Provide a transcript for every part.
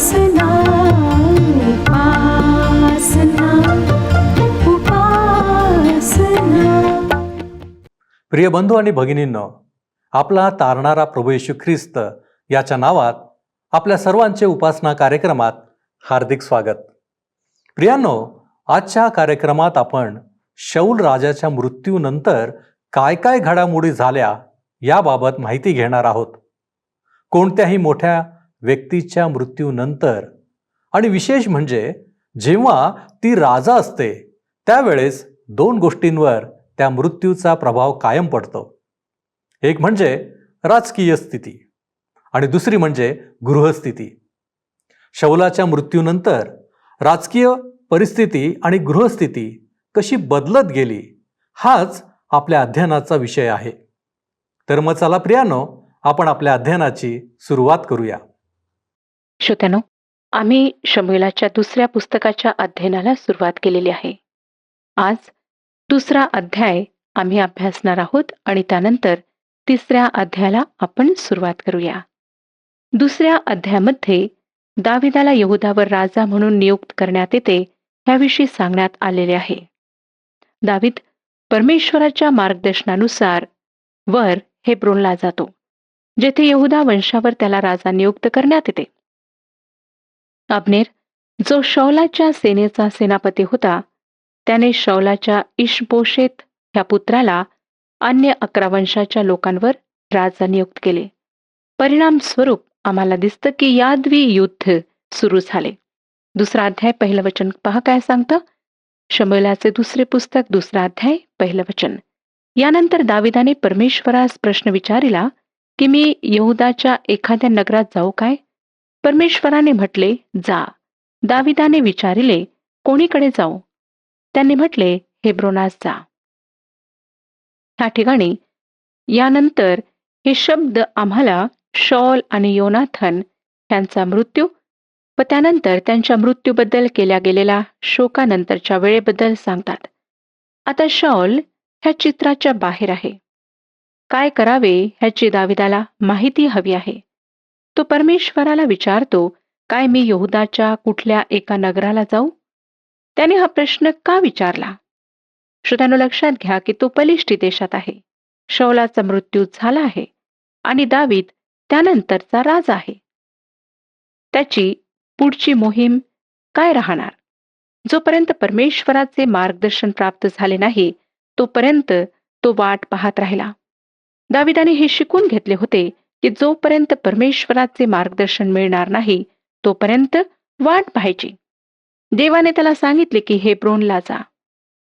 उपासना उपासना उपासना. प्रिय बंधू आणि भगिनींनो, आपला तारणारा प्रभू येशू ख्रिस्त याच्या नावात आपल्या सर्वांचे उपासना कार्यक्रमात हार्दिक स्वागत. प्रियांनो, आजच्या कार्यक्रमात आपण शौल राजाच्या मृत्यूनंतर काय काय घडामोडी झाल्या याबाबत माहिती घेणार आहोत. कोणत्याही मोठ्या व्यक्तीच्या मृत्यूनंतर आणि विशेष म्हणजे जेव्हा ती राजा असते त्यावेळेस दोन गोष्टींवर त्या मृत्यूचा प्रभाव कायम पडतो. एक म्हणजे राजकीय स्थिती आणि दुसरी म्हणजे गृहस्थिती. शौलाच्या मृत्यूनंतर राजकीय परिस्थिती आणि गृहस्थिती कशी बदलत गेली हाच आपल्या अध्ययनाचा विषय आहे. तर मग चला प्रियानो, आपण आपल्या अध्ययनाची सुरुवात करूया. श्रोत्यानो, आम्ही शमूएलाच्या दुसऱ्या पुस्तकाच्या अध्ययनाला सुरुवात केलेली आहे. आज दुसरा अध्याय आम्ही अभ्यासणार आहोत आणि त्यानंतर तिसऱ्या अध्यायाला आपण सुरुवात करूया. दुसऱ्या अध्यायामध्ये दाविदाला यहुदावर राजा म्हणून नियुक्त करण्यात येते ह्याविषयी सांगण्यात आलेले आहे. दावीद परमेश्वराच्या मार्गदर्शनानुसार वर हेब्रोनला जातो, जेथे यहुदा वंशावर त्याला राजा नियुक्त करण्यात येते. अब्नेर, जो शौलाच्या सेनेचा सेनापती होता, त्याने शौलाच्या इशबोशेत ह्या पुत्राला अन्य 11 वंशाच्या लोकांवर राजा नियुक्त केले. परिणाम स्वरूप आम्हाला दिसतं की यादवी युद्ध सुरू झाले. दुसरा अध्याय पहिलं वचन पहा काय सांगतं. शमूएलाचे दुसरे पुस्तक दुसरा अध्याय पहिलं वचन. यानंतर दाविदाने परमेश्वरास प्रश्न विचारिला की मी यहुदाच्या एखाद्या नगरात जाऊ काय? परमेश्वराने म्हटले, जा. दाविदाने विचारिले, कोणीकडे जाऊ? त्यांनी म्हटले, हेब्रोनास जा. ह्या ठिकाणी यानंतर हे शब्द आम्हाला शौल आणि योनाथन यांचा मृत्यू व त्यानंतर त्यांच्या मृत्यूबद्दल केल्या गेलेल्या शोकानंतरच्या वेळेबद्दल सांगतात. आता शौल ह्या चित्राच्या बाहेर आहे. काय करावे ह्याची दाविदाला माहिती हवी आहे. तो परमेश्वराला विचारतो, काय मी यहुदाच्या कुठल्या एका नगराला जाऊ? त्याने हा प्रश्न का विचारला? श्रोत्यांनो, लक्षात घ्या की तो पलिष्टी देशात आहे. शौलाचा मृत्यू झाला आहे आणि दावीद त्यानंतरचा राजा आहे. त्याची पुढची मोहीम काय राहणार? जोपर्यंत परमेश्वराचे मार्गदर्शन प्राप्त झाले नाही तोपर्यंत तो वाट पाहत राहिला. दाविदाने हे शिकून घेतले होते की जोपर्यंत परमेश्वराचे मार्गदर्शन मिळणार नाही तोपर्यंत वाट पाहायची. देवाने त्याला सांगितले की हेब्रोनला जा.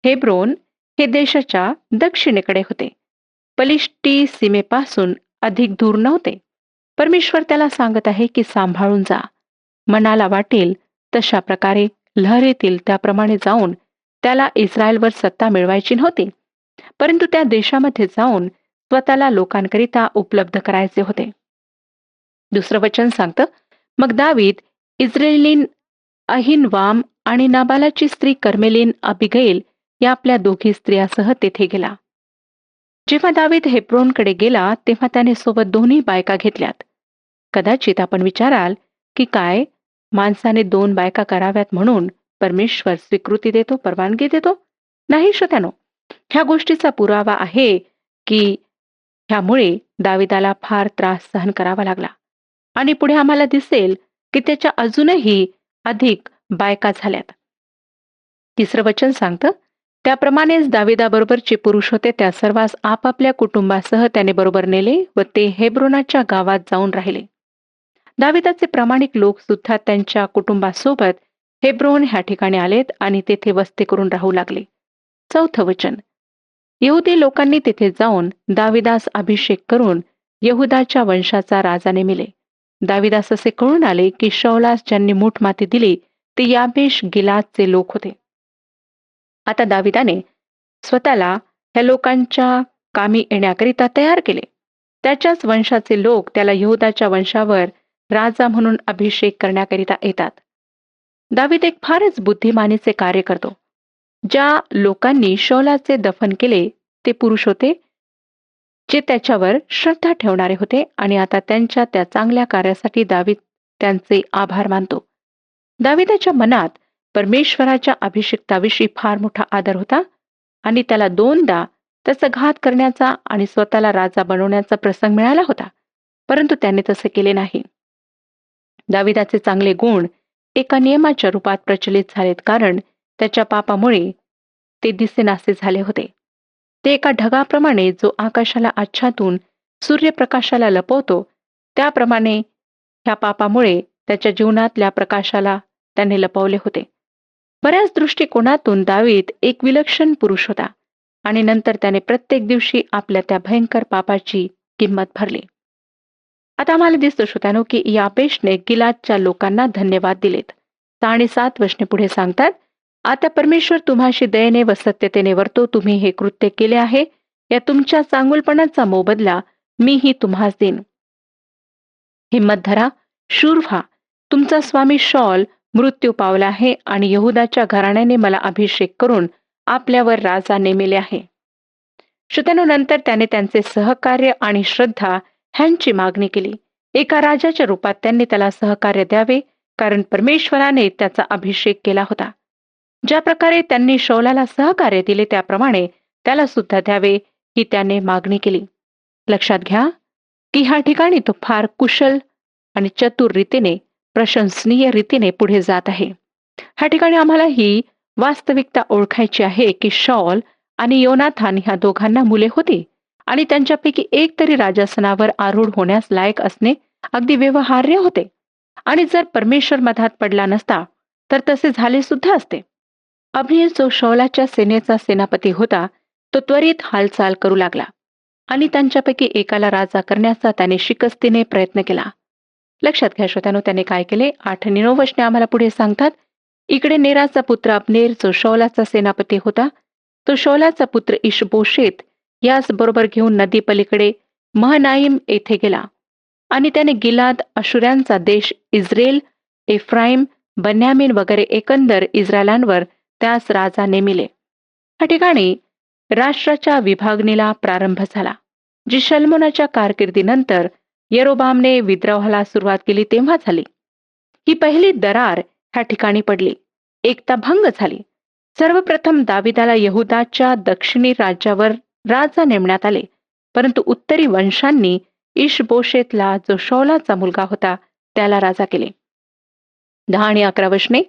हेब्रोन हे देशाच्या दक्षिणेकडे होते, पलिष्टी सीमेपासून अधिक दूर नव्हते. परमेश्वर त्याला सांगत आहे की सांभाळून जा. मनाला वाटेल तशा प्रकारे लहरेतील त्याप्रमाणे जाऊन त्याला इस्रायलवर सत्ता मिळवायची नव्हती, परंतु त्या देशामध्ये जाऊन स्वतःला लोकांकरिता उपलब्ध करायचे होते. दुसरं वचन सांगतं, मग दावीद इस्रायलीन अहिनवाम आणि नाबालाची स्त्री कर्मेलीन अबिगैल या आपल्या दोघी स्त्रियासह तेथे गेला. जेव्हा दावीद हेब्रोनकडे गेला तेव्हा त्याने सोबत दोन्ही बायका घेतल्यात. कदाचित आपण विचाराल की काय माणसाने 2 बायका कराव्यात म्हणून परमेश्वर स्वीकृती देतो, परवानगी देतो? नाही श्रोत्यानो, ह्या गोष्टीचा पुरावा आहे की ह्यामुळे दाविदाला फार त्रास सहन करावा लागला आणि पुढे आम्हाला दिसेल की त्याच्या अजूनही अधिक बायका झाल्यात. तिसरं वचन सांगतं, त्याप्रमाणेच दाविदाबरोबरचे पुरुष होते त्या सर्वांस आपापल्या कुटुंबासह त्याने बरोबर नेले व ते हेब्रोनाच्या गावात जाऊन राहिले. दाविदाचे प्रामाणिक लोक सुद्धा त्यांच्या कुटुंबासोबत हेब्रोन ह्या ठिकाणी आलेत आणि तेथे वस्ती करून राहू लागले. चौथं वचन, यहुदी लोकांनी तेथे जाऊन दाविदास अभिषेक करून यहुदाच्या वंशाचा राजा नेमिले. दाविदास असे कळून आले की शौलास ज्यांनी मूठ माती दिली ते याबेश गिलादचे लोक होते. आता दाविदाने स्वतःला ह्या लोकांच्या कामी येण्याकरिता तयार केले. त्याच्याच वंशाचे लोक त्याला यहुदाच्या वंशावर राजा म्हणून अभिषेक करण्याकरिता येतात. दावीद एक फारच बुद्धिमानीचे कार्य करतो. ज्या लोकांनी शौलाचे दफन केले ते पुरुष होते जे त्याच्यावर श्रद्धा ठेवणारे होते आणि आता त्यांच्या त्या चांगल्या कार्यासाठी दावीद त्यांचे आभार मानतो. दाविदाच्या मनात परमेश्वराच्या अभिषिक्ताविषयी फार मोठा आदर होता आणि त्याला दोनदा त्याचा घात करण्याचा आणि स्वतःला राजा बनवण्याचा प्रसंग मिळाला होता, परंतु त्याने तसे केले नाही. दाविदाचे चांगले गुण एका नियमाच्या रूपात प्रचलित झालेत, कारण त्याच्या पापामुळे ते दिसेनासे झाले होते. ते एका ढगाप्रमाणे जो आकाशाला आच्छादून सूर्यप्रकाशाला लपवतो, त्याप्रमाणे ह्या पापामुळे त्याच्या जीवनातल्या प्रकाशाला त्याने लपवले होते. बऱ्याच दृष्टिकोनातून दावीद एक विलक्षण पुरुष होता आणि नंतर त्याने प्रत्येक दिवशी आपल्या त्या भयंकर पापाची किंमत भरली. आता आम्हाला दिसतो श्रोत्यानो की याबेशने गिलादच्या लोकांना धन्यवाद दिलेत. 6 आणि 7 वचने पुढे सांगतात, आता परमेश्वर तुम्हाशी दयेने व सत्यतेने वर्तो. तुम्ही हे कृत्य केले आहे, या तुमच्या चांगुलपणाचा मोबदला मीही तुम्हास देईन. हिम्मत धरा, शूर व्हा. तुमचा स्वामी शॉल मृत्यू पावला आहे आणि यहुदाच्या घराण्याने मला अभिषेक करून आपल्यावर राजा नेमिले आहे. श्रोत्यानो, नंतर त्याने त्यांचे सहकार्य आणि श्रद्धा ह्यांची मागणी केली. एका राजाच्या रूपात त्यांनी त्याला सहकार्य द्यावे, कारण परमेश्वराने त्याचा अभिषेक केला होता. ज्या प्रकारे त्यांनी शौलाला सहकार्य दिले त्याप्रमाणे त्याला सुद्धा द्यावे ही त्याने मागणी केली. लक्षात घ्या की ह्या ठिकाणी तो फार कुशल आणि चतुर रीतीने, प्रशंसनीय रीतीने पुढे जात आहे. ह्या ठिकाणी आम्हाला ही वास्तविकता ओळखायची आहे की शॉल आणि योनाथान ह्या दोघांना मुले होती आणि त्यांच्यापैकी एक तरी राजासनावर आरूढ होण्यास लायक असणे अगदी व्यवहार्य होते. आणि जर परमेश्वर मधात पडला नसता तर तसे झाले सुद्धा असते. अब्नेर जो शौलाच्या सेनेचा सेनापती होता, तो त्वरित हालचाल करू लागला आणि त्यांच्यापैकी एकाला राजा करण्याचा त्याने शिकस्तीने प्रयत्न केला. लक्षात घ्या श्रोत्यानो, त्याने काय केले? 8 आणि 9 वचने आम्हाला पुढे सांगतात, इकडे नेराचा पुत्र अब्नेर जो शौलाचा सेनापती होता, तो शौलाचा पुत्र इशबोशेत यास बरोबर घेऊन नदी पलीकडे महनाईम येथे गेला आणि त्याने गिलाद, अशुऱ्यांचा देश, इस्रेल, एफ्राईम, बन्यामीन वगैरे एकंदर इस्रायलांवर त्यास राजा नेमिले. या ठिकाणी राष्ट्राच्या विभागणीला प्रारंभ झाला, जी शल्मोनाच्या कारकिर्दीनंतर यरोबामने विद्रोहाला सुरुवात केली तेव्हा झाली. ही पहिली दरार ह्या ठिकाणी पडली, एकता भंग झाली. सर्वप्रथम दाविदाला यहुदाच्या दक्षिणी राज्यावर राजा नेमण्यात आले, परंतु उत्तरी वंशांनी इशबोशेतला जो शौलाचा मुलगा होता त्याला राजा केले. 10 आणि 11 वचने,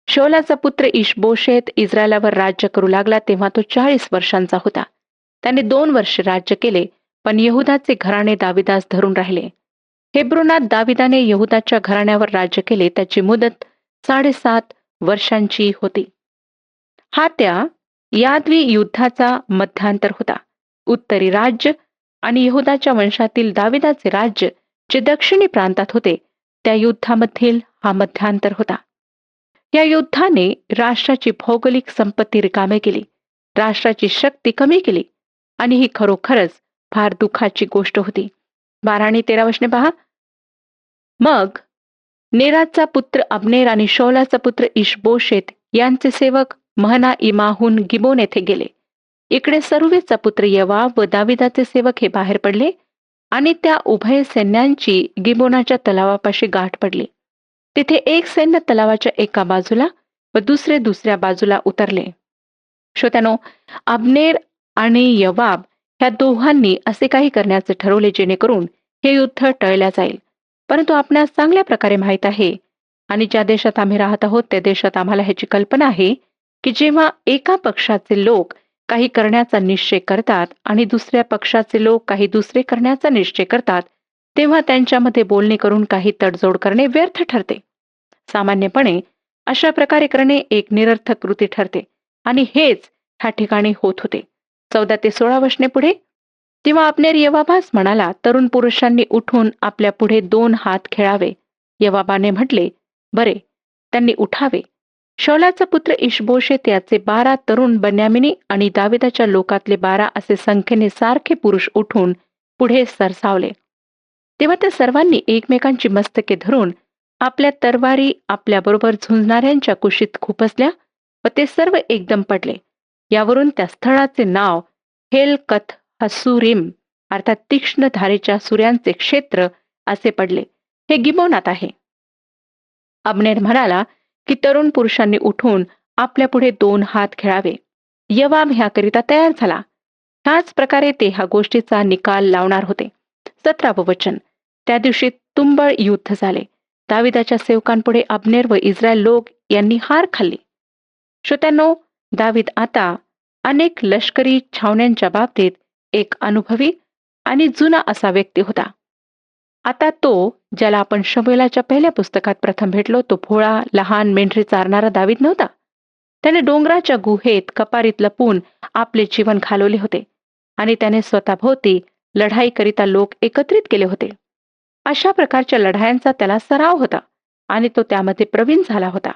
शौलाचा पुत्र इशबोशेत इस्रायलावर राज्य करू लागला तेव्हा तो 40 वर्षांचा होता. त्याने 2 वर्ष राज्य केले, पण यहुदाचे घराणे दाविदास धरून राहिले. हेब्रोनात दाविदाने यहुदाच्या घराण्यावर राज्य केले. त्याची मुदत 7.5 वर्षांची होती. हा त्या यादवी युद्धाचा मध्यांतर होता. उत्तरी राज्य आणि यहुदाच्या वंशातील दाविदाचे राज्य जे दक्षिणी प्रांतात होते, त्या युद्धामधील हा मध्यांतर होता. या युद्धाने राष्ट्राची भौगोलिक संपत्ती रिकामे केली, राष्ट्राची शक्ती कमी केली आणि ही खरोखरच फार दुःखाची गोष्ट होती. 12 आणि 13 वचने पहा, मग नेराचा पुत्र अब्नेर आणि शौलाचा पुत्र इशबोशेत यांचे सेवक महना इमाहून गिबोन येथे गेले. इकडे सरुवेचा पुत्र यवाब व दाविदाचे सेवक हे बाहेर पडले आणि त्या उभय सैन्यांची गिबोनाच्या तलावापाशी गाठ पडली. तिथे एक सैन्य तलावाच्या एका बाजूला व दुसरे दुसऱ्या बाजूला उतरले. श्रोत्यानो, अब्नेर आणि यवाब ह्या दोघांनी असे काही करण्याचे ठरवले जेणेकरून हे युद्ध टळल्या जाईल. परंतु आपणास चांगल्या प्रकारे माहीत आहे आणि ज्या देशात आम्ही राहत आहोत त्या देशात आम्हाला ह्याची कल्पना आहे की जेव्हा एका पक्षाचे लोक काही करण्याचा निश्चय करतात आणि दुसऱ्या पक्षाचे लोक काही दुसरे करण्याचा निश्चय करतात, तेव्हा त्यांच्यामध्ये बोलणी करून काही तडजोड करणे व्यर्थ ठरते. सामान्यपणे अशा प्रकारे करणे एक निरर्थक कृती ठरते आणि हेच ह्या ठिकाणी होत होते. 14 ते 16 वचने पुढे, तेव्हा अब्नेर यवाबास म्हणाला, तरुण पुरुषांनी उठून आपल्या पुढे 2 हात खेळावे. यवाबाने म्हटले, बरे. त्यांनी उठावे. शौलाचा पुत्र इशबोशेत याचे 12 तरुण बन्यामिनी आणि दाविदाच्या लोकातले 12 असे संख्येने सारखे पुरुष उठून पुढे सरसावले. तेव्हा त्या सर्वांनी एकमेकांची मस्तके धरून आपल्या तरवारी आपल्याबरोबर झुंजणाऱ्यांच्या कुशीत खुपसल्या व ते सर्व एकदम पडले. यावरून त्या स्थळाचे नाव हेलकथ हसुरीम अर्थात तीक्ष्ण धारेच्या सूर्यांचे क्षेत्र असे पडले. हे गिबोनात आहे. अब्नेर म्हणाला की तरुण पुरुषांनी उठून आपल्या पुढे 2 हात खेळावे. योवाब ह्याकरिता तयार झाला. ह्याच प्रकारे ते ह्या गोष्टीचा निकाल लावणार होते. 17वे वचन. त्या दिवशी तुंबळ युद्ध झाले. दाविदाच्या सेवकांपुढे अब्नेर व इस्रायल लोक यांनी हार खाल्ली. श्रोत्यांनो, दावीद आता अनेक लष्करी छावण्यांच्या बाबतीत एक अनुभवी आणि जुना असा व्यक्ती होता. आता तो, ज्याला आपण शमूएलाच्या पहिल्या पुस्तकात प्रथम भेटलो, तो भोळा, लहान मेंढरी चारणारा दावीद नव्हता. त्याने डोंगराच्या गुहेत कपारीत लपून आपले जीवन घालवले होते आणि त्याने स्वतःभोवती लढाईकरिता लोक एकत्रित केले होते. अशा प्रकारच्या लढायांचा त्याला सराव होता आणि तो त्यामध्ये प्रवीण झाला होता.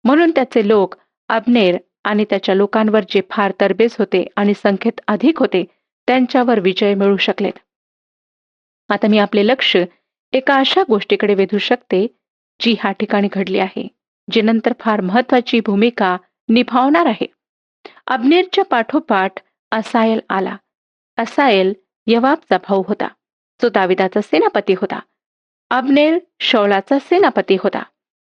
म्हणून त्याचे लोक अब्नेर आणि त्याच्या लोकांवर, जे फार तरबेज होते आणि संख्येत अधिक होते, त्यांच्यावर विजय मिळू शकलेत. आता मी आपले लक्ष एका अशा गोष्टीकडे वेधू शकते जी ह्या ठिकाणी घडली आहे, जी नंतर फार महत्वाची भूमिका निभावणार आहे. अब्नेरच्या पाठोपाठ असायेल आला. असायेल योवाबचा भाऊ होता, जो दाविदाचा सेनापती होता. अब्नेर शौलाचा सेनापती होता.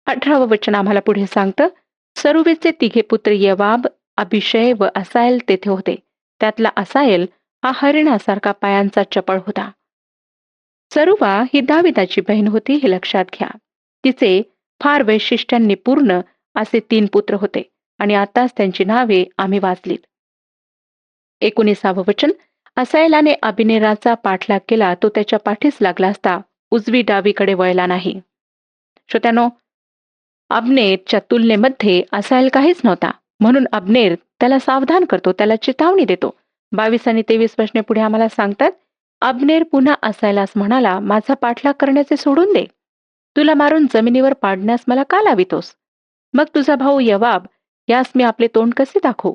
18वं वचन आम्हाला पुढे सांगतं, सरुबेचे 3 पुत्र योवाब, अभिषय व असायेल तेथे होते. त्यातला असायेल हा हरिणासारखा पायांचा चपळ होता. सरुबा ही दाविदाची बहीण होती, हे लक्षात घ्या. तिचे फार वैशिष्ट्यांनी पूर्ण असे 3 पुत्र होते आणि आताच त्यांची नावे आम्ही वाचलीत. 19वं वचन. असायेलाने अबिनेराचा पाठलाग केला. तो त्याच्या पाठीस लागला असता उजवी डावीकडे वळला नाही. श्रोत्यानो, अब्नेरच्या तुलनेमध्ये असायेल काहीच नव्हता. म्हणून अब्नेर त्याला सावधान करतो, त्याला चितावणी देतो. 22 आणि 23 वचने पुढे आम्हाला सांगतात, अब्नेर पुन्हा असायलास म्हणाला, माझा पाठलाग करण्याचे सोडून दे. तुला मारून जमिनीवर पाडण्यास मला का लावितोस? मग तुझा भाऊ योवाब यास मी आपले तोंड कसे दाखवू?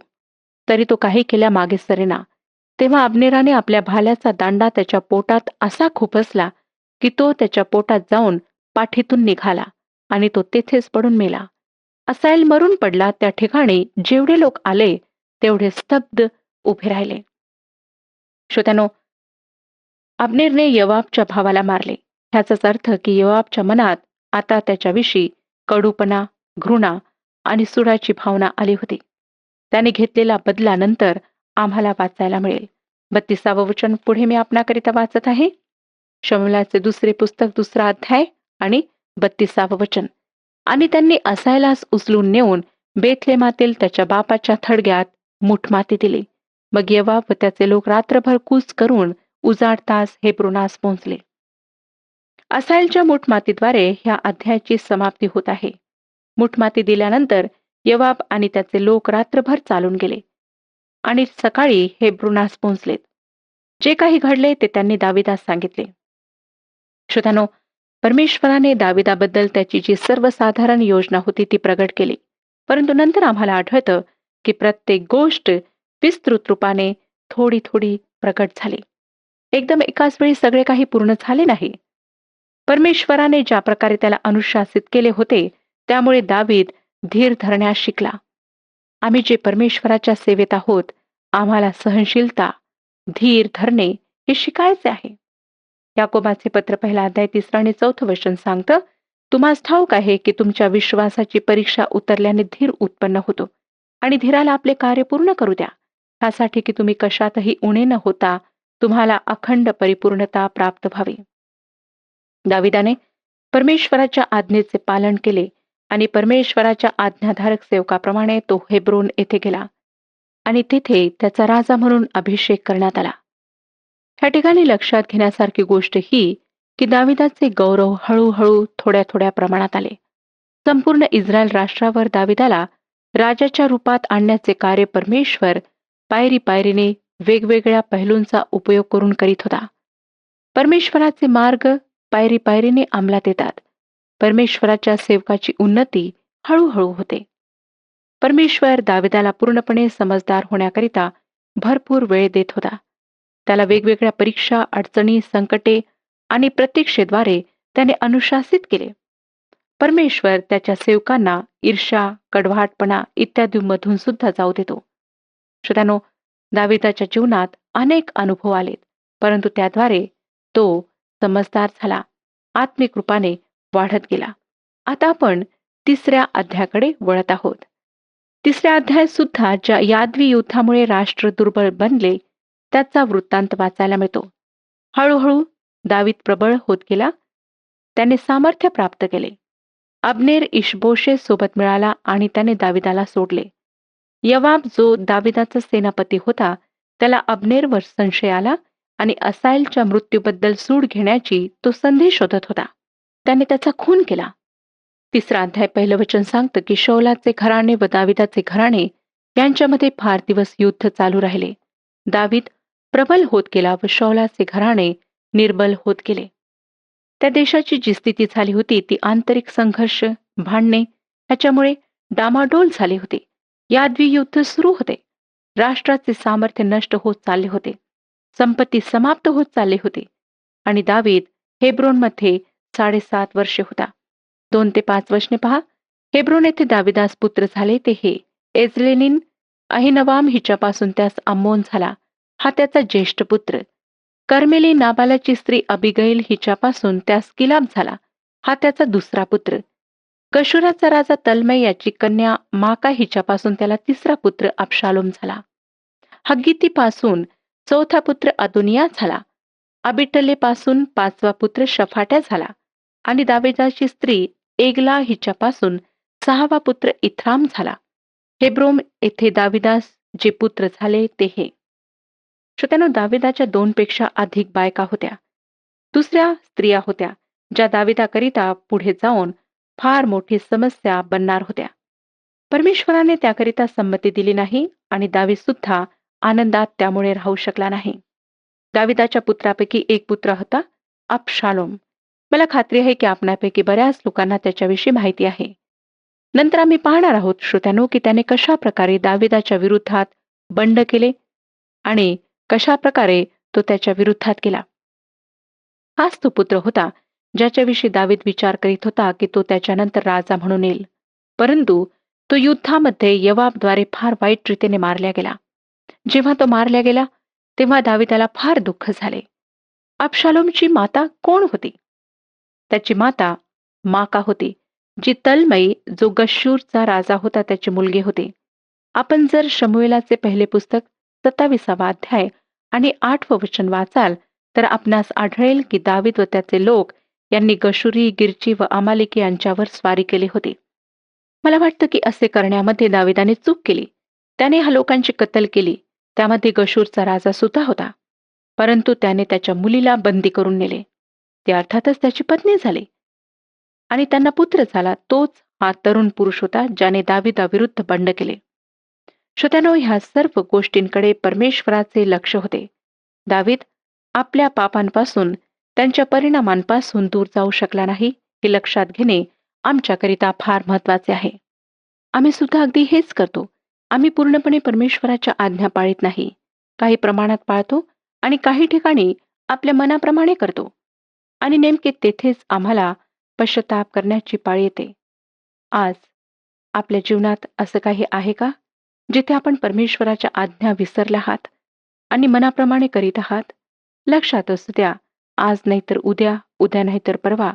तरी तो काही केल्या मागे सरेना. तेव्हा अब्नेराने आपल्या भाल्याचा दांडा त्याच्या पोटात असा खुपसला की तो त्याच्या पोटात जाऊन पाठीतून निघाला आणि तो तेथेच पडून मेला. असायेल मरून पडला. त्या ठिकाणी जेवढे लोक आले तेवढे स्तब्ध उभे राहिले. श्रोत्यानो, अब्नेरने योवाबच्या भावाला मारले. ह्याचाच अर्थ की योवाबच्या मनात आता त्याच्याविषयी कडूपणा, घृणा आणि सुडाची भावना आली होती. त्याने घेतलेला बदला नंतर आम्हाला वाचायला मिळेल. 32वं वचन पुढे मी आपणाकरिता वाचत आहे. शमूएलाचे 2 पुस्तक 2 अध्याय आणि 32वं वचन. आणि त्यांनी असायलास उचलून नेऊन बेथलेमातील त्याच्या बापाच्या थडग्यात मूठमाती दिली. मग योवाब व त्याचे लोक रात्रभर कूच करून उजाडताच हेब्रोनास पोहोचले. असायलच्या मूठमातीद्वारे ह्या अध्यायाची समाप्ती होत आहे. मूठमाती दिल्यानंतर योवाब आणि त्याचे लोक रात्रभर चालून गेले आणि सकाळी हेब्रोनास पोहोचलेत. जे काही घडले ते त्यांनी दाविदास सांगितले. श्रोत्यानो, परमेश्वराने दाविदाबद्दल त्याची जी सर्वसाधारण योजना होती ती प्रगट केली. परंतु नंतर आम्हाला आढळतं की प्रत्येक गोष्ट विस्तृत रूपाने थोडी थोडी प्रकट झाली. एकदम एकाच वेळी सगळे काही पूर्ण झाले नाही. परमेश्वराने ज्या प्रकारे त्याला अनुशासित केले होते त्यामुळे दावीद धीर धरण्यास शिकला. आम्ही जे परमेश्वराच्या सेवेत आहोत, आम्हाला सहनशीलता, धीर धरणे हे शिकायचे आहे. याकोबाचे पत्र 1 अध्याय 3 आणि 4 वचन सांगतं, तुम्हास ठाऊक आहे की तुमच्या विश्वासाची परीक्षा उतरल्याने धीर उत्पन्न होतो आणि धीराला आपले कार्य पूर्ण करू द्या, ह्यासाठी की तुम्ही कशातही उणे न होता तुम्हाला अखंड परिपूर्णता प्राप्त व्हावी. दाविदाने परमेश्वराच्या आज्ञेचे पालन केले आणि परमेश्वराच्या आज्ञाधारक सेवकाप्रमाणे तो हेब्रोन येथे गेला आणि तिथे त्याचा राजा म्हणून अभिषेक करण्यात आला. ह्या ठिकाणी लक्षात घेण्यासारखी गोष्ट ही की दाविदाचे गौरव हळूहळू थोड्या थोड्या प्रमाणात आले. संपूर्ण इस्रायल राष्ट्रावर दाविदाला राजाच्या रूपात आणण्याचे कार्य परमेश्वर पायरी पायरीने वेगवेगळ्या पैलूंचा उपयोग करून करीत होता. परमेश्वराचे मार्ग पायरी पायरीने अंमलात येतात. परमेश्वराच्या सेवकाची उन्नती हळूहळू होते. परमेश्वर दाविदाला पूर्णपणे समजदार होण्याकरिता भरपूर वेळ देत होता. त्याला वेगवेगळ्या परीक्षा, अडचणी, संकटे आणि प्रतीक्षेद्वारे त्याने अनुशासित केले. परमेश्वर त्याच्या सेवकांना ईर्ष्या, कडवाटपणा इत्यादींमधून सुद्धा जाऊ देतो. श्रोत्यानो, दाविदाच्या जीवनात अनेक अनुभव आलेत, परंतु त्याद्वारे तो समजदार झाला, आत्मिक रूपाने वाढत गेला. आता आपण तिसऱ्या अध्यायाकडे वळत आहोत. तिसऱ्या अध्यायात सुद्धा ज्या यादवी युद्धामुळे राष्ट्र दुर्बल बनले त्याचा वृत्तांत वाचायला मिळतो. हळूहळू दावीद प्रबळ होत गेला. त्याने सामर्थ्य प्राप्त केले. अब्नेर इशबोशे सोबत मिळाला आणि त्याने दाविदाला सोडले. यवाब जो दाविदाचा सेनापती होता त्याला अब्नेरवर संशय आला आणि असायलच्या मृत्यूबद्दल सूड घेण्याची तो संधी शोधत होता. त्याने त्याचा खून केला. तिसरा अध्याय पहिलं वचन सांगतं की शौलाचे घराणे व दाविदाचे घराणे यांच्यामध्ये फार दिवस युद्ध चालू राहिले. दावीद प्रबल होत गेला व शौलाचे घराणे निर्बल होत गेले. त्या देशाची जी स्थिती झाली होती ती आंतरिक संघर्ष, भांडणे ह्याच्यामुळे डामाडोल झाली होती. यादवी युद्ध सुरू होते. राष्ट्राचे सामर्थ्य नष्ट होत चालले होते. संपत्ती समाप्त होत चालली होती. आणि दावीद हेब्रोनमध्ये 7.5 वर्षे होता. 2 ते 5 वचने पहा. हेब्रोन येथे दाविदास पुत्र झाले ते हे: एजलेनीन अहिनवाम हिच्यापासून त्यास अम्मोन झाला, हा त्याचा ज्येष्ठ पुत्र. कर्मेली नाबालाची स्त्री अबिगैल हिच्यापासून त्यास किलाब झाला, हा त्याचा दुसरा पुत्र. गशुराचा राजा तल्मै याची कन्या माका हिच्यापासून त्याला तिसरा पुत्र अबशालोम झाला. हग्गीतीपासून चौथा पुत्र अदोनिया झाला. अबिटलेपासून 5वा पुत्र शफाट्या झाला. आणि दाविदाची स्त्री एगला हिच्यापासून 6वा पुत्र इथराम झाला. हेब्रोन येथे दाविदास जे पुत्र झाले ते हे. श्रोत्यानो, दाविदाच्या 2 पेक्षा अधिक बायका होत्या. दुसऱ्या स्त्रिया होत्या ज्या दाविदाकरिता पुढे जाऊन फार मोठी समस्या बनणार होत्या. परमेश्वराने त्याकरिता संमती दिली नाही आणि दावीद सुद्धा आनंदात त्यामुळे राहू शकला नाही. दाविदाच्या पुत्रापैकी एक पुत्र होता अबशालोम. मला खात्री आहे की आपणापैकी बऱ्याच लोकांना त्याच्याविषयी माहिती आहे. नंतर आम्ही पाहणार आहोत श्रोत्यानो की त्याने कशा प्रकारे दाविदाच्या विरुद्धात बंड केले आणि कशा प्रकारे तो त्याच्या विरुद्धात केला. हाच तो पुत्र होता ज्याच्याविषयी दावीद विचार करीत होता की तो त्याच्यानंतर राजा म्हणून येईल. परंतु तो युद्धामध्ये यवाबद्वारे फार वाईट रीतीने मारला गेला. जेव्हा तो मारला गेला तेव्हा दाविदाला फार दुःख झाले. अबशालोमची माता कोण होती? त्याची माता माका होती, जी तल्मै जो गशूरचा राजा होता त्याची मुलगी होती. आपण जर शमूएलाचे पहिले पुस्तक 27वा अध्याय आणि 8वं वचन वाचाल तर आपणास आढळेल की दावीद व त्याचे लोक यांनी गशुरी, गिरची व अमालिकी यांच्यावर स्वारी केली होती. मला वाटतं की असे करण्यामध्ये दाविदाने चूक केली. त्याने ह्या लोकांची कत्तल केली. त्यामध्ये गशूरचा राजा सुद्धा होता. परंतु त्याने त्याच्या मुलीला बंदी करून नेले. ते अर्थातच त्याची पत्नी झाली आणि त्यांना पुत्र झाला. तोच हा तरुण पुरुष होता ज्याने दाविदाविरुद्ध बंड केले. श्रोत्यानो, ह्या सर्व गोष्टींकडे परमेश्वराचे लक्ष होते. दावीद आपल्या पापांपासून, त्यांच्या परिणामांपासून दूर जाऊ शकला नाही हे लक्षात घेणे आमच्याकरिता फार महत्वाचे आहे. आम्ही सुद्धा अगदी हेच करतो. आम्ही पूर्णपणे परमेश्वराच्या आज्ञा पाळीत नाही. काही प्रमाणात पाळतो आणि काही ठिकाणी आपल्या मनाप्रमाणे करतो आणि नेमके तेथेच आम्हाला पश्चाताप करण्याची पाळी येते. आज आपल्या जीवनात असं काही आहे का जिथे आपण परमेश्वराच्या आज्ञा विसरल्या आहात आणि मनाप्रमाणे करीत आहात? लक्षात असू द्या, आज नाहीतर उद्या, उद्या नाहीतर परवा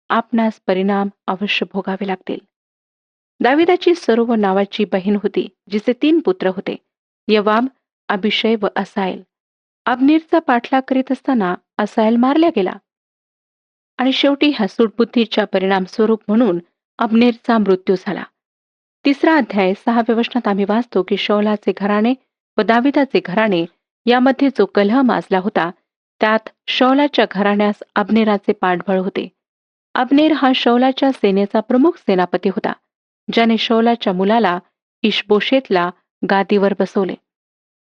आपणास परिणाम अवश्य भोगावे लागतील. दाविदाची सर्व नावाची बहीण होती, जिचे 3 पुत्र होते: यवाब, अभिषय व असायल. अब्नेरचा पाठलाग करीत असताना असायल मारला गेला आणि शेवटी ह्या सूडबुद्धीच्या परिणामस्वरूप म्हणून अब्नेरचा मृत्यू झाला. 3रा अध्याय 6व्या वचनात आम्ही वाचतो की शौलाचे घराणे व दाविदाचे घराणे यामध्ये जो कलह माजला होता त्यात शौलाच्या घराण्यास अब्नेराचे पाठबळ होते. अब्नेर हा शौलाच्या सेनेचा प्रमुख सेनापती होता, ज्याने शौलाच्या मुलाला इशबोशेतला गादीवर बसवले.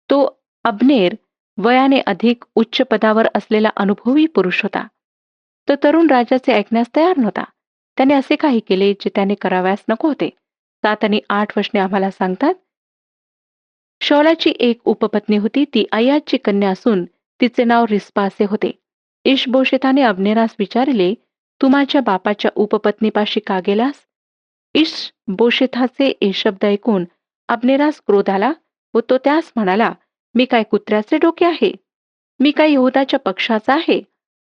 तो अब्नेर वयाने अधिक उच्च पदावर असलेला अनुभवी पुरुष होता. तो तरुण राजाचे ऐकण्यास तयार नव्हता. त्याने असे काही केले जे त्याने करावयास नको होते. 7 आणि 8 वचने आम्हाला सांगतात, शौलाची एक उपपत्नी होती. ती अय्याची कन्या असून तिचे नाव रिस्पा असे होते. इशबोशेताने अब्नेरास विचारले, तू माझ्या बापाच्या उपपत्नीपाशी का गेलास? इशबोशेताचे हे शब्द ऐकून अब्नेरास क्रोध आला व तो त्यास म्हणाला, मी काय कुत्र्याचे डोके आहे? मी काय यहूदाच्या पक्षाचा आहे?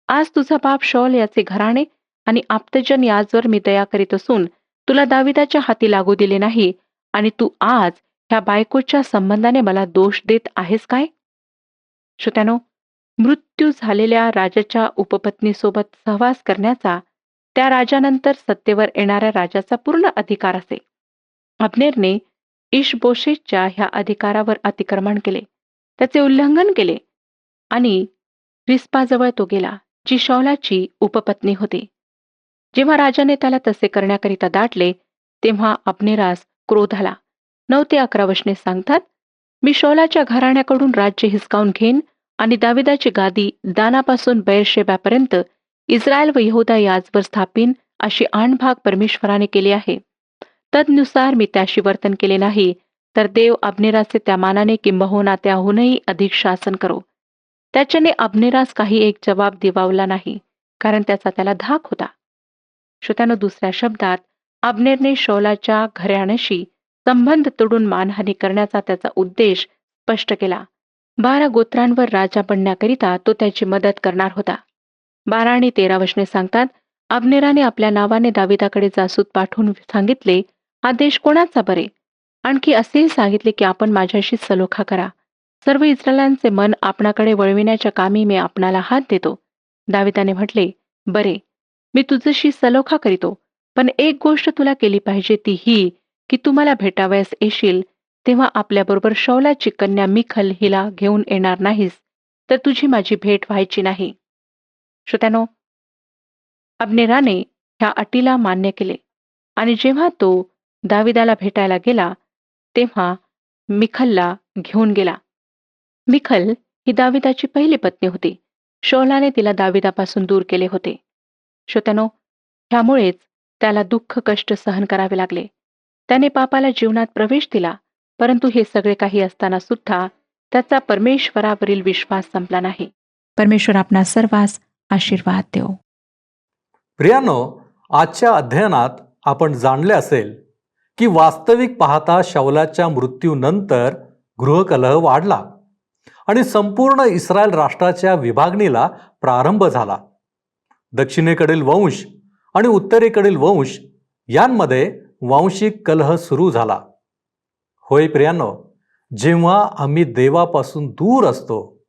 आज तुझा बाप शौल याचे घराणे आणि आप्तजन याजवर मी दया करीत असून तुला दाविदाच्या हाती लागू दिले नाही आणि तू आज ह्या बायकोच्या संबंधाने मला दोष देत आहेस काय? श्रोत्यानो, मृत्यू झालेल्या राजाच्या उपपत्नीसोबत सहवास करण्याचा त्या राजानंतर सत्तेवर येणाऱ्या राजाचा पूर्ण अधिकार असे. अब्नेरने इशबोशेतच्या ह्या अधिकारावर अतिक्रमण केले, त्याचे उल्लंघन केले आणि रिस्पाजवळ तो गेला, जी शौलाची उपपत्नी होती. जेव्हा राजाने त्याला तसे करण्याकरिता दाटले, तेव्हा अब्नेरास क्रोध आला. 9 ते 11 वचने सांगतात, मी शौलाच्या घराण्याकडून राज्य हिसकावून घेईन आणि दाविदाची गादी दानापासून बेरशेबापर्यंत इस्रायल व यहुदा याजवर स्थापीन, अशी आणभाग परमेश्वराने केली आहे. तदनुसार मी त्याशी वर्तन केले नाही, तर देव अब्नेराचे त्या मानाने किंबहुना त्याहूनही अधिक शासन करो. त्याच्याने अब्नेरास काही एक जबाब दिवावला नाही, कारण त्याचा त्याला धाक होता. श्रोत्यानो, दुसऱ्या शब्दात अब्नेरने शौलाच्या घराण्याशी संबंध तोडून मानहानी करण्याचा त्याचा उद्देश स्पष्ट केला. 12 गोत्रांवर राजा बनण्याकरिता तो त्याची मदत करणार होता. 12 आणि 13 वचने सांगतात, अब्नेराने आपल्या नावाने दाविदाकडे जासूद पाठवून सांगितले, हा देश कोणाचा बरे? आणखी असेही सांगितले की आपण माझ्याशी सलोखा करा. सर्व इस्रायलांचे मन आपणाकडे वळविण्याच्या कामी मी आपणाला हात देतो. दाविदाने म्हटले, बरे, मी तुझ्याशी सलोखा करीतो, पण एक गोष्ट तुला केली पाहिजे, ती ही की तू मला भेटावयास येशील तेव्हा आपल्याबरोबर शौलाची कन्या मिखल हिला घेऊन येणार नाहीस, तर तुझी माझी भेट व्हायची नाही. श्रोत्यानो, अब्नेराने ह्या अटीला मान्य केले आणि जेव्हा तो दाविदाला भेटायला गेला तेव्हा मिखलला घेऊन गेला. मिखल ही दाविदाची पहिली पत्नी होती. शौलाने तिला दाविदापासून दूर केले होते. श्रोत्यानो, ह्यामुळेच त्याला दुःख कष्ट सहन करावे लागले. त्याने पापाला जीवनात प्रवेश दिला, परंतु हे सगळे काही असताना सुद्धा त्याचा परमेश्वरावरील विश्वास संपला नाही. परमेश्वर आपणा सर्वांस आशीर्वाद देव. प्रियानो, आजच्या अध्ययनात आपण जाणले असेल की वास्तविक पाहता शौलाच्या मृत्यूनंतर गृहकलह वाढला आणि संपूर्ण इस्रायल राष्ट्राच्या विभागणीला प्रारंभ झाला. दक्षिणेकडील वंश आणि उत्तरेकडील वंश यांमध्ये वांशिक कलह सुरू झाला. होय प्रियांनो, जेव्हा आम्ही देवापासून दूर असतो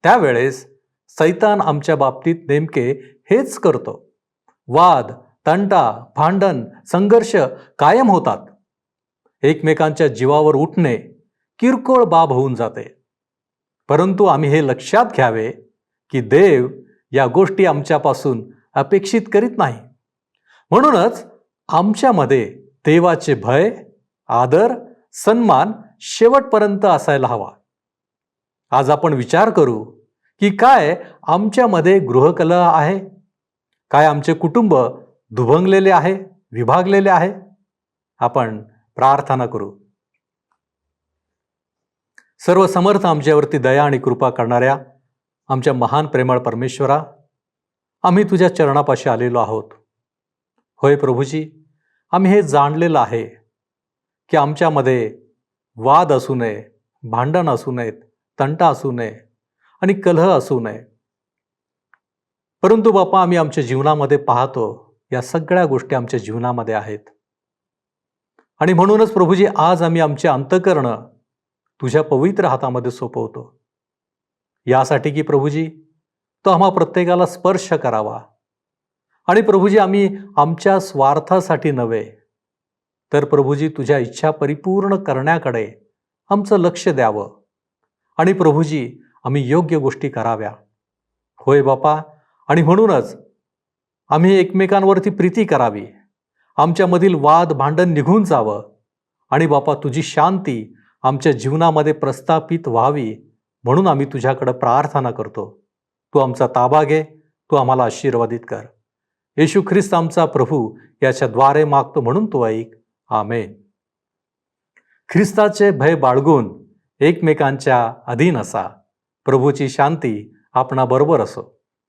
त्यावेळेस सैतान आमच्या बाबतीत नेमके हेच करतो. वाद, तंटा, भांडण, संघर्ष कायम होतात. एकमेकांच्या जीवावर उठणे किरकोळ बाब होऊन जाते. परंतु आम्ही हे लक्षात घ्यावे की देव या गोष्टी आमच्यापासून अपेक्षित करीत नाही. म्हणूनच आमच्यामध्ये देवाचे भय, आदर, सन्मान शेवटपर्यंत असायला हवा. आज आपण विचार करू की काय आमच्यामध्ये गृहकलह आहे? काय आमचे कुटुंब दुभंगलेले आहे, विभागलेले आहे? आपण प्रार्थना करू. सर्व समर्थ आमच्यावरती दया आणि कृपा करणाऱ्या आमच्या महान प्रेमळ परमेश्वरा, आम्ही तुझ्या चरणापाशी आलेलो आहोत. होय प्रभूजी, आम्ही हे जाणलेलं आहे की आमच्यामध्ये वाद असू नये, भांडण असू नयेत, तंटा असू नये आणि कलह असू नये. परंतु बापा, आम्ही आमच्या जीवनामध्ये पाहतो या सगळ्या गोष्टी आमच्या जीवनामध्ये आहेत. आणि म्हणूनच प्रभूजी, आज आम्ही आमचे अंतःकरण तुझ्या पवित्र हातामध्ये सोपवतो, यासाठी की प्रभूजी तो आम्हा प्रत्येकाला स्पर्श करावा. आणि प्रभूजी, आम्ही आमच्या स्वार्थासाठी नव्हे, तर प्रभूजी तुझ्या इच्छा परिपूर्ण करण्याकडे आमचं लक्ष द्यावं. आणि प्रभूजी, आम्ही योग्य गोष्टी कराव्या. होय बापा, आणि म्हणूनच आम्ही एकमेकांवरती प्रीती करावी, आमच्यामधील वाद भांडण निघून जावं. आणि बापा, तुझी शांती आमच्या जीवनामध्ये प्रस्थापित व्हावी, म्हणून आम्ही तुझ्याकडे प्रार्थना करतो. तू आमचा ताबा घे, तू आम्हाला आशीर्वादित कर. येशू ख्रिस्त आमचा प्रभू याच्या द्वारे मागतो, म्हणून तो ऐक. आमेन. ख्रिस्ताचे भय बाळगून एकमेकांच्या अधीन असा. प्रभूची शांती आपणाबरोबर असो.